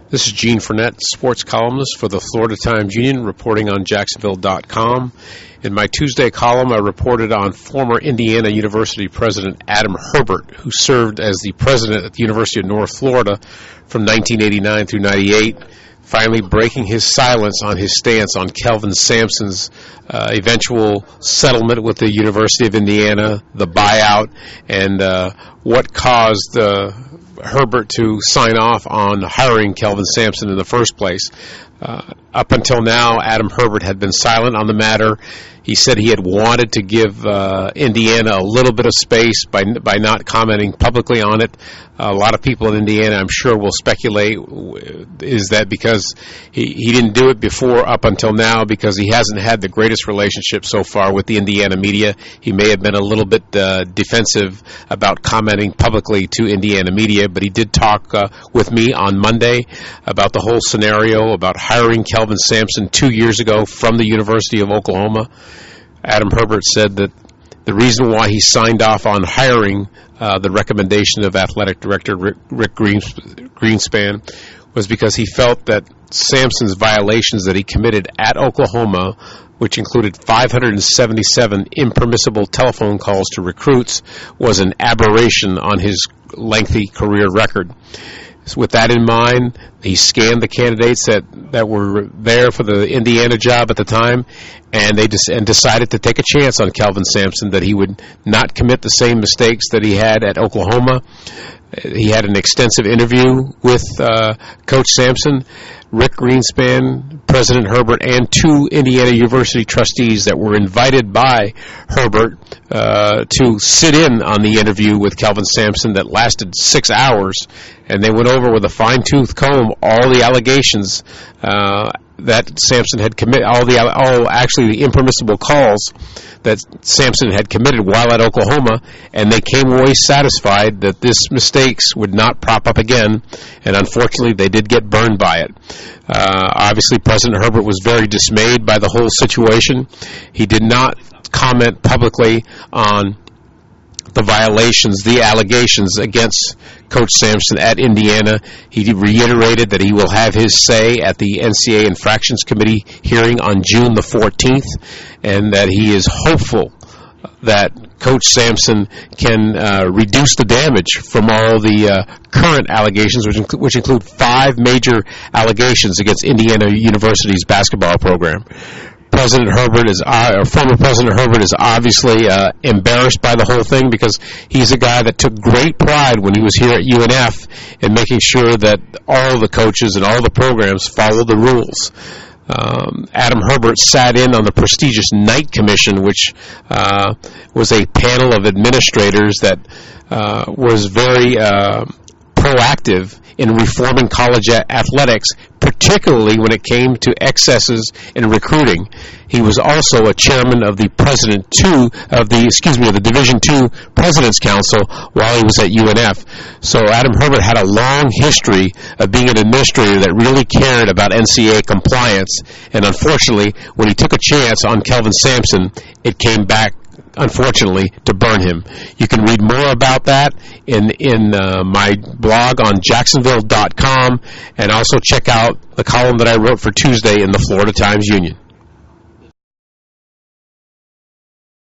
This is Gene Frenette, sports columnist for the Florida Times-Union, reporting on Jacksonville.com. In my Tuesday column, I reported on former Indiana University President Adam Herbert, who served as the president at the University of North Florida from 1989 through 98, finally breaking his silence on his stance on Kelvin Sampson's eventual settlement with the University of Indiana, the buyout, and what caused Herbert to sign off on hiring Kelvin Sampson in the first place. Up until now, Adam Herbert had been silent on the matter. He said he had wanted to give Indiana a little bit of space by not commenting publicly on it. A lot of people in Indiana, I'm sure, will speculate is that because he didn't do it before up until now because he hasn't had the greatest relationship so far with the Indiana media. He may have been a little bit defensive about commenting publicly to Indiana media, but he did talk with me on Monday about the whole scenario, about hiring Kelvin Sampson 2 years ago from the University of Oklahoma. Adam Herbert said that the reason why he signed off on hiring the recommendation of athletic director Rick Greenspan was because he felt that Sampson's violations that he committed at Oklahoma, which included 577 impermissible telephone calls to recruits, was an aberration on his lengthy career record. So with that in mind, he scanned the candidates that were there for the Indiana job at the time, and they decided to take a chance on Kelvin Sampson, that he would not commit the same mistakes that he had at Oklahoma. He had an extensive interview with Coach Sampson. Rick Greenspan, President Herbert, and two Indiana University trustees that were invited by Herbert to sit in on the interview with Kelvin Sampson that lasted 6 hours, and they went over with a fine-tooth comb all the allegations that Sampson had committed, actually the impermissible calls that Sampson had committed while at Oklahoma, and they came away satisfied that this mistakes would not prop up again, and unfortunately they did get burned by it. Obviously, President Herbert was very dismayed by the whole situation. He did not comment publicly on the violations, the allegations against Coach Sampson at Indiana. He reiterated that he will have his say at the NCAA Infractions Committee hearing on June the 14th, and that he is hopeful that Coach Sampson can reduce the damage from all the current allegations, which include 5 major allegations against Indiana University's basketball program. Former President Herbert is obviously embarrassed by the whole thing, because he's a guy that took great pride when he was here at UNF in making sure that all the coaches and all the programs followed the rules. Adam Herbert sat in on the prestigious Knight Commission, which was a panel of administrators that was very proactive in reforming college athletics, particularly when it came to excesses in recruiting. He was also a chairman of the Division II President's Council while he was at UNF. So Adam Herbert had a long history of being an administrator that really cared about NCAA compliance, and unfortunately, when he took a chance on Kelvin Sampson, it came back, unfortunately, to burn him. You can read more about that in my blog on Jacksonville.com, and also check out the column that I wrote for Tuesday in the Florida Times-Union.